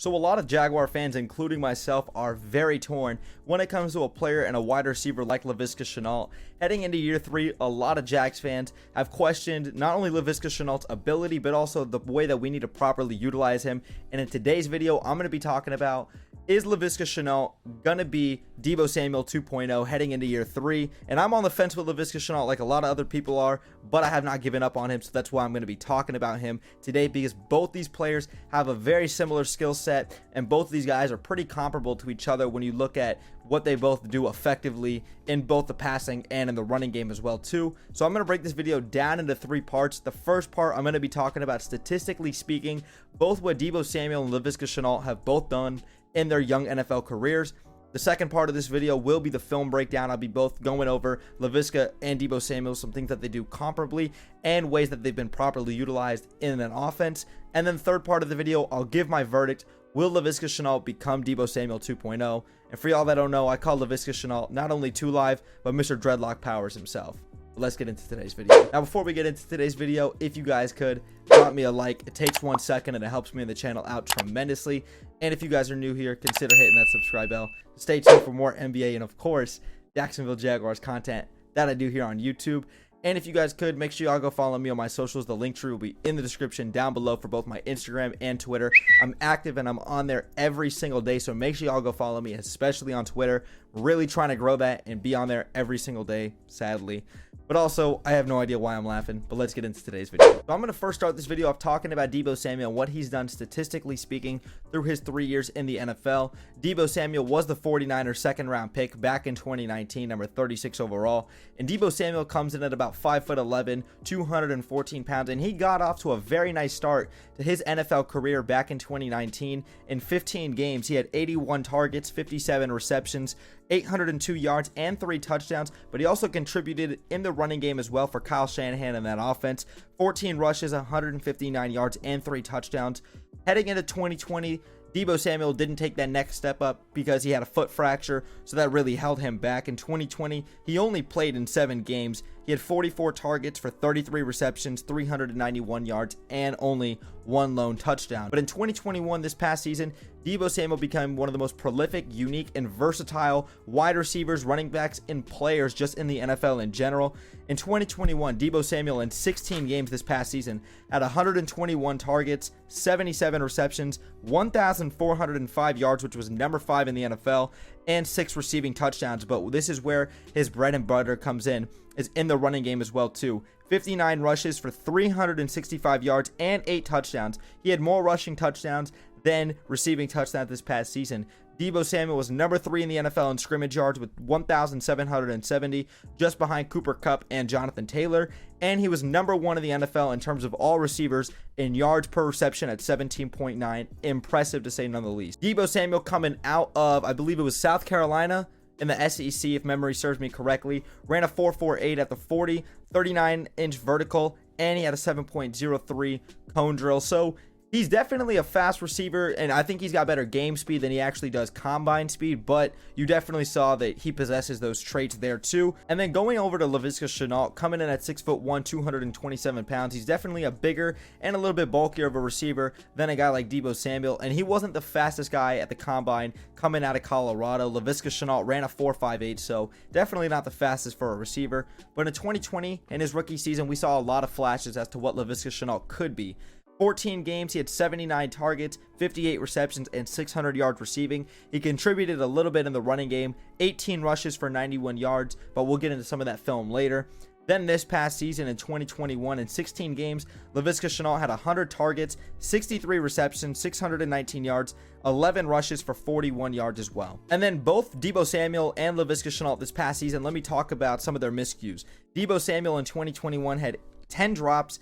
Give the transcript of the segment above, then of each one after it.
So a lot of Jaguar fans, including myself, are very torn when it comes to a player and a wide receiver like Lavishka Shenault. Heading into year 3, a lot of Jags fans have questioned not only Lavishka Shenault's ability, but also the way that we need to properly utilize him. And in today's video, I'm going to be talking about, is Lavishka Shenault going to be Deebo Samuel 2.0 heading into year 3? And I'm on the fence with Lavishka Shenault like a lot of other people are, but I have not given up on him, so that's why I'm going to be talking about him today, because both these players have a very similar skill set, and both of these guys are pretty comparable to each other when you look at what they both do effectively in both the passing and in the running game as well too. So I'm going to break this video down into 3 parts. The first part, I'm going to be talking about, statistically speaking, both what Deebo Samuel and Lavishka Shenault have both done in their young NFL careers. The second part of this video will be the film breakdown. I'll be both going over Lavishka and Deebo Samuel, some things that they do comparably and ways that they've been properly utilized in an offense. And then third part of the video, I'll give my verdict. Will Lavishka Shenault become Deebo Samuel 2.0? And for y'all that don't know, I call Lavishka Shenault not only 2 Live, but Mr. Dreadlock Powers himself. But let's get into today's video. Now, before we get into today's video, if you guys could drop me a like. It takes 1 second and it helps me and the channel out tremendously. And if you guys are new here, consider hitting that subscribe bell. Stay tuned for more NBA and, of course, Jacksonville Jaguars content that I do here on YouTube. And if you guys could, make sure y'all go follow me on my socials. The link tree will be in the description down below for both my Instagram and Twitter. I'm active and I'm on there every single day, so make sure y'all go follow me, especially on Twitter. Really trying to grow that and be on there every single day, sadly. But also, I have no idea why I'm laughing, but let's get into today's video. So I'm going to first start this video off talking about Deebo Samuel and what he's done statistically speaking through his 3 years in the NFL. Deebo Samuel was the 49ers second round pick back in 2019, number 36 overall. And Deebo Samuel comes in at about 5'11", 214 pounds, and he got off to a very nice start to his NFL career back in 2019. In 15 games, he had 81 targets, 57 receptions, 802 yards, and 3 touchdowns, but he also contributed in the running game as well for Kyle Shanahan in that offense. 14 rushes, 159 yards, and 3 touchdowns. Heading into 2020, Deebo Samuel didn't take that next step up because he had a foot fracture, so that really held him back. In 2020, he only played in 7 games. He had 44 targets for 33 receptions, 391 yards, and only 1 lone touchdown. But in 2021, this past season, Deebo Samuel became one of the most prolific, unique, and versatile wide receivers, running backs, and players just in the NFL in general. In 2021, Deebo Samuel in 16 games this past season had 121 targets, 77 receptions, 1,405 yards, which was number 5 in the NFL, and 6 receiving touchdowns. But this is where his bread and butter comes in, is in the running game as well too. 59 rushes for 365 yards and 8 touchdowns. He had more rushing touchdowns than receiving touchdowns this past season. Deebo Samuel was number 3 in the NFL in scrimmage yards with 1,770, just behind Cooper Kupp and Jonathan Taylor. And he was number 1 in the NFL in terms of all receivers in yards per reception at 17.9. Impressive to say none the least. Deebo Samuel coming out of, I believe it was South Carolina in the SEC, if memory serves me correctly, ran a 4.48 at the 40, 39-inch vertical, and he had a 7.03 cone drill. So he's definitely a fast receiver, and I think he's got better game speed than he actually does combine speed, but you definitely saw that he possesses those traits there too. And then going over to Lavishka Shenault, coming in at 6'1", 227 pounds. He's definitely a bigger and a little bit bulkier of a receiver than a guy like Deebo Samuel, and he wasn't the fastest guy at the combine coming out of Colorado. Lavishka Shenault ran a 4.58, so definitely not the fastest for a receiver. But in 2020, in his rookie season, we saw a lot of flashes as to what Lavishka Shenault could be. 14 games, he had 79 targets, 58 receptions, and 600 yards receiving. He contributed a little bit in the running game, 18 rushes for 91 yards, but we'll get into some of that film later. Then this past season in 2021, in 16 games, Lavishka Shenault had 100 targets, 63 receptions, 619 yards, 11 rushes for 41 yards as well. And then both Deebo Samuel and Lavishka Shenault this past season, let me talk about some of their miscues. Deebo Samuel in 2021 had 10 drops,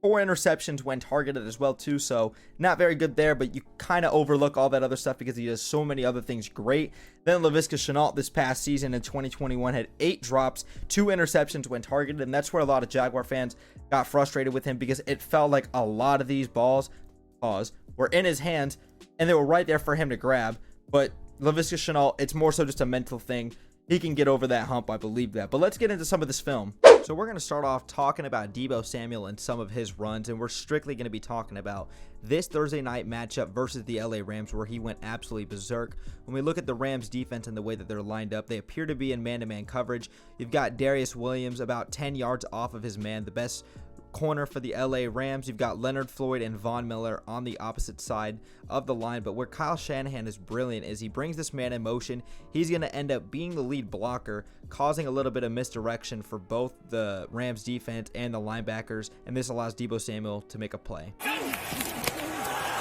4 interceptions when targeted as well too, so not very good there, but you kind of overlook all that other stuff because he does so many other things great. Then Lavishka Shenault this past season in 2021 had 8 drops, 2 interceptions when targeted, and that's where a lot of Jaguar fans got frustrated with him because it felt like a lot of these balls were in his hands and they were right there for him to grab. But Lavishka Shenault, it's more so just a mental thing. He can get over that hump, I believe that. But let's get into some of this film. So So we're going to start off talking about Deebo Samuel and some of his runs, and we're strictly going to be talking about this Thursday night matchup versus the LA Rams, where he went absolutely berserk. When we look at the Rams defense and the way that they're lined up, they appear to be in man-to-man coverage. You've got Darius Williams about 10 yards off of his man, the best corner for the LA Rams. You've got Leonard Floyd and Von Miller on the opposite side of the line, but where Kyle Shanahan is brilliant is he brings this man in motion. He's going to end up being the lead blocker, causing a little bit of misdirection for both the Rams defense and the linebackers, and this allows Deebo Samuel to make a play.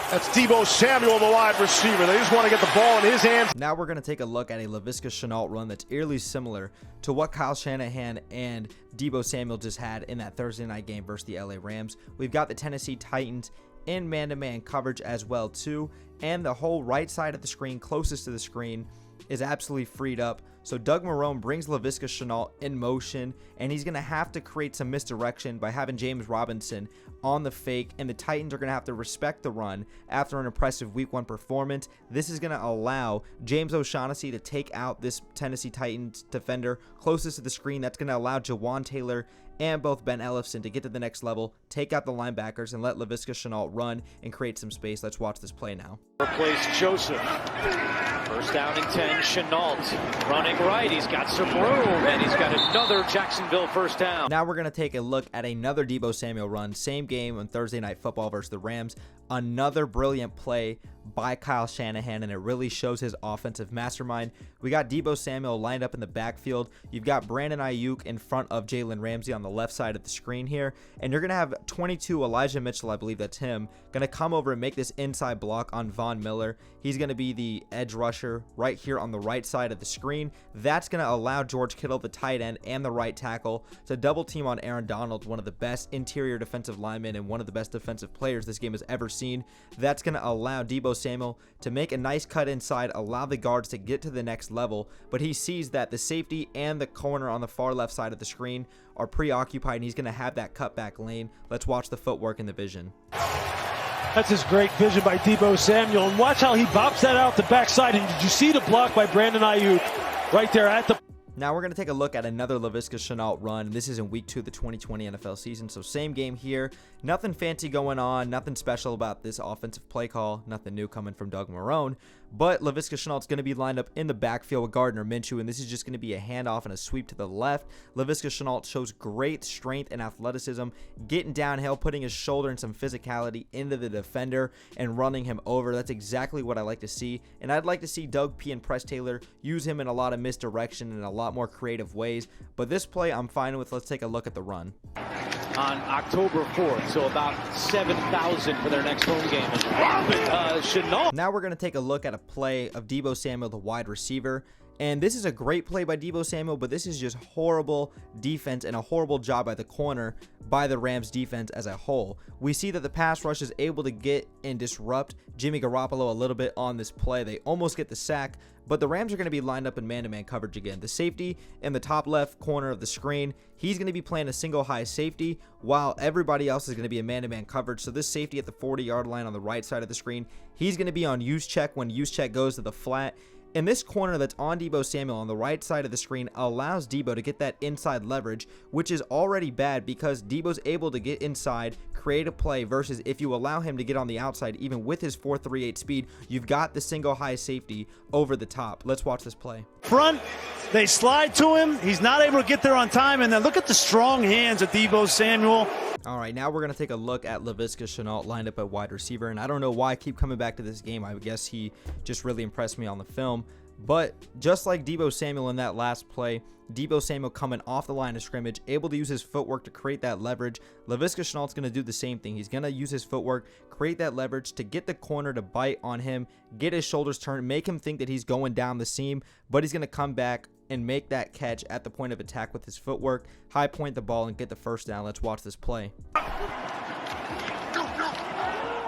That's Deebo Samuel, the wide receiver. They just want to get the ball in his hands. Now we're going to take a look at a Lavishka Shenault run that's eerily similar to what Kyle Shanahan and Deebo Samuel just had in that Thursday night game versus the LA Rams. We've got the Tennessee Titans in man-to-man coverage as well too, and the whole right side of the screen closest to the screen is absolutely freed up. So Doug Marrone brings Lavishka Shenault in motion, and he's going to have to create some misdirection by having James Robinson on the fake, and the Titans are going to have to respect the run after an impressive Week 1 performance. This is going to allow James O'Shaughnessy to take out this Tennessee Titans defender closest to the screen. That's going to allow Jawan Taylor and both Ben Ellefson to get to the next level, take out the linebackers, and let Lavishka Shenault run and create some space. Let's watch this play now. Replace Joseph. First down and 10, Shenault running right. He's got some room, and he's got another Jacksonville first down. Now we're going to take a look at another Deebo Samuel run. Same game on Thursday Night Football versus the Rams. Another brilliant play by Kyle Shanahan, and it really shows his offensive mastermind. We got Deebo Samuel lined up in the backfield. You've got Brandon Ayuk in front of Jalen Ramsey on the left side of the screen here, and you're going to have 22 Elijah Mitchell, I believe that's him, going to come over and make this inside block on Von Miller. He's going to be the edge rusher right here on the right side of the screen. That's going to allow George Kittle, the tight end, and the right tackle to double team on Aaron Donald, one of the best interior defensive linemen and one of the best defensive players this game has ever seen. That's going to allow Deebo Samuel to make a nice cut inside, allow the guards to get to the next level, but he sees that the safety and the corner on the far left side of the screen are preoccupied, and he's going to have that cutback lane. Let's watch the footwork and the vision. That's his great vision by Deebo Samuel, and watch how he bops that out the backside. And did you see the block by Brandon Ayuk right there at the... Now we're going to take a look at another Lavishka Shenault run. This is in Week 2 of the 2020 NFL season, so same game here. Nothing fancy going on, nothing special about this offensive play call, nothing new coming from Doug Marrone. But Lavishka Shenault's going to be lined up in the backfield with Gardner Minshew, and this is just going to be a handoff and a sweep to the left. Lavishka Shenault shows great strength and athleticism, getting downhill, putting his shoulder and some physicality into the defender and running him over. That's exactly what I like to see, and I'd like to see Doug P. and Press Taylor use him in a lot of misdirection and a lot more creative ways. But this play I'm fine with. Let's take a look at the run. On October 4th, so about 7,000 for their next home game. Shenault. Now we're going to take a look at a play of Deebo Samuel, the wide receiver. And this is a great play by Deebo Samuel, but this is just horrible defense and a horrible job by the corner by the Rams defense as a whole. We see that the pass rush is able to get and disrupt Jimmy Garoppolo a little bit on this play. They almost get the sack, but the Rams are going to be lined up in man-to-man coverage again. The safety in the top left corner of the screen, he's going to be playing a single high safety while everybody else is going to be in man-to-man coverage. So this safety at the 40-yard line on the right side of the screen, he's going to be on use check when use check goes to the flat. And this corner that's on Deebo Samuel on the right side of the screen allows Deebo to get that inside leverage, which is already bad because Deebo's able to get inside, create a play, versus if you allow him to get on the outside, even with his 4.38 speed, you've got the single high safety over the top. Let's watch this play. Front, they slide to him. He's not able to get there on time, and then look at the strong hands of Deebo Samuel. All right, now we're going to take a look at Lavishka Shenault lined up at wide receiver, and I don't know why I keep coming back to this game. I guess he just really impressed me on the film. But just like Deebo Samuel in that last play, Deebo Samuel coming off the line of scrimmage, able to use his footwork to create that leverage. Lavishka Shenault's going to do the same thing. He's going to use his footwork, create that leverage to get the corner to bite on him, get his shoulders turned, make him think that he's going down the seam, but he's going to come back and make that catch at the point of attack with his footwork, high point the ball, and get the first down. Let's watch this play.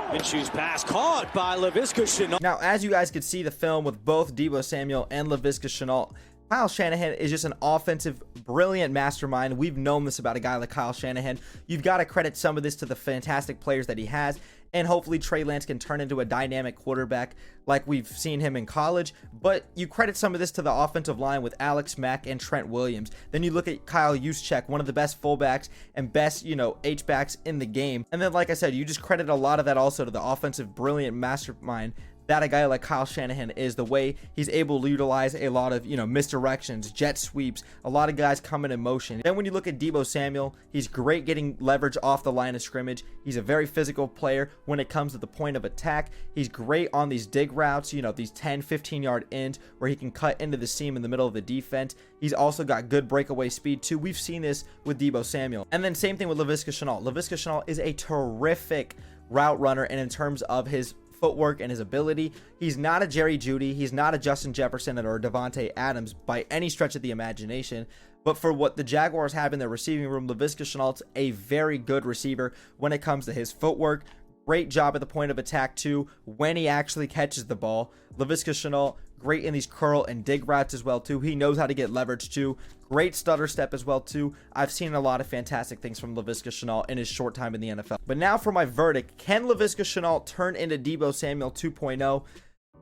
Minshew's pass caught by Lavishka Shenault. Now, as you guys could see the film with both Deebo Samuel and Lavishka Shenault, Kyle Shanahan is just an offensive, brilliant mastermind. We've known this about a guy like Kyle Shanahan. You've got to credit some of this to the fantastic players that he has. and hopefully Trey Lance can turn into a dynamic quarterback like we've seen him in college. But you credit some of this to the offensive line with Alex Mack and Trent Williams. Then you look at Kyle Juszczyk, one of the best fullbacks and best, H-backs in the game. And then, like I said, you just credit a lot of that also to the offensive brilliant mastermind that a guy like Kyle Shanahan is, the way he's able to utilize a lot of, misdirections, jet sweeps, a lot of guys coming in motion. Then when you look at Deebo Samuel, he's great getting leverage off the line of scrimmage. He's a very physical player when it comes to the point of attack. He's great on these dig routes, these 10, 15-yard ends where he can cut into the seam in the middle of the defense. He's also got good breakaway speed too. We've seen this with Deebo Samuel. And then same thing with Lavishka Shenault. Lavishka Shenault is a terrific route runner, and in terms of his footwork and his ability, he's not a Jerry Jeudy, he's not a Justin Jefferson or a Devontae Adams by any stretch of the imagination. But for what the Jaguars have in their receiving room, Lavishka Shenault's a very good receiver when it comes to his footwork. Great job at the point of attack too when he actually catches the ball. Lavishka Shenault, great in these curl and dig routes as well too. He knows how to get leverage too. Great stutter step as well too. I've seen a lot of fantastic things from Lavishka Shenault in his short time in the NFL. But now for my verdict, can Lavishka Shenault turn into Deebo Samuel 2.0?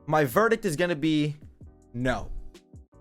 My verdict is going to be no.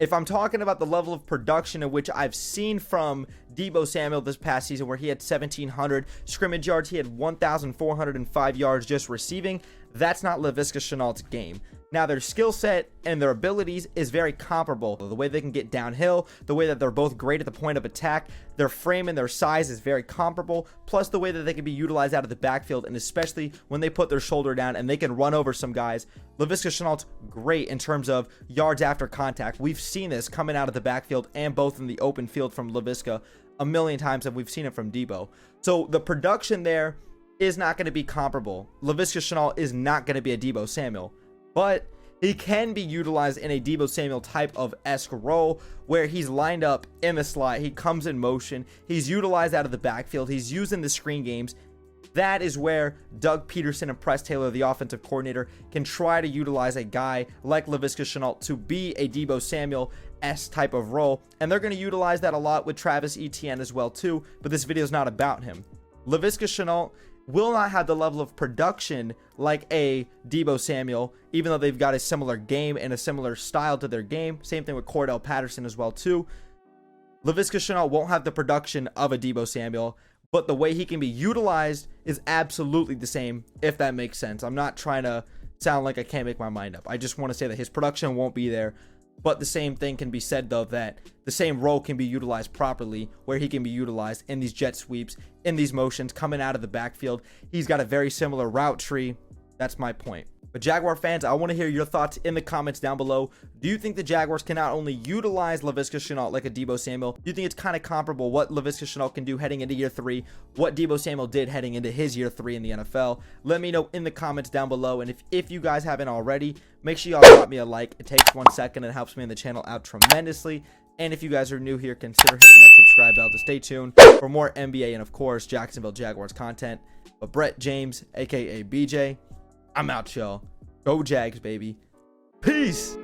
If I'm talking about the level of production in which I've seen from Deebo Samuel this past season, where he had 1,700 scrimmage yards, he had 1,405 yards just receiving, that's not Lavishka Shenault's game. Now, their skill set and their abilities is very comparable. The way they can get downhill, the way that they're both great at the point of attack, their frame and their size is very comparable, plus the way that they can be utilized out of the backfield, and especially when they put their shoulder down and they can run over some guys. Lavishka Shenault's great in terms of yards after contact. We've seen this coming out of the backfield and both in the open field from Lavishka a million times, and we've seen it from Deebo. So the production there is not going to be comparable. Lavishka Shenault is not going to be a Deebo Samuel, but he can be utilized in a Deebo Samuel type of esque role where he's lined up in the slot, he comes in motion, he's utilized out of the backfield, he's using the screen games. That is where Doug Pederson and Press Taylor, the offensive coordinator, can try to utilize a guy like Lavishka Shenault to be a Deebo Samuel-esque type of role, and they're going to utilize that a lot with Travis Etienne as well too, but this video is not about him. Lavishka Shenault will not have the level of production like a Deebo Samuel, even though they've got a similar game and a similar style to their game. Same thing with Cordell Patterson as well too. Lavishka Shenault won't have the production of a Deebo Samuel, but the way he can be utilized is absolutely the same, if that makes sense. I'm not trying to sound like I can't make my mind up. I just want to say that his production won't be there, but the same thing can be said though, that the same role can be utilized properly, where he can be utilized in these jet sweeps, in these motions, coming out of the backfield. He's got a very similar route tree. That's my point. But Jaguar fans, I want to hear your thoughts in the comments down below. Do you think the Jaguars can not only utilize Lavishka Shenault like a Deebo Samuel? Do you think it's kind of comparable what Lavishka Shenault can do heading into year 3, what Deebo Samuel did heading into his year 3 in the NFL? Let me know in the comments down below. And if you guys haven't already, make sure y'all drop me a like. It takes 1 second and helps me in the channel out tremendously. And if you guys are new here, consider hitting that subscribe bell to stay tuned for more NBA and, of course, Jacksonville Jaguars content. But Brett James, aka BJ, I'm out, y'all. Go Jags, baby. Peace.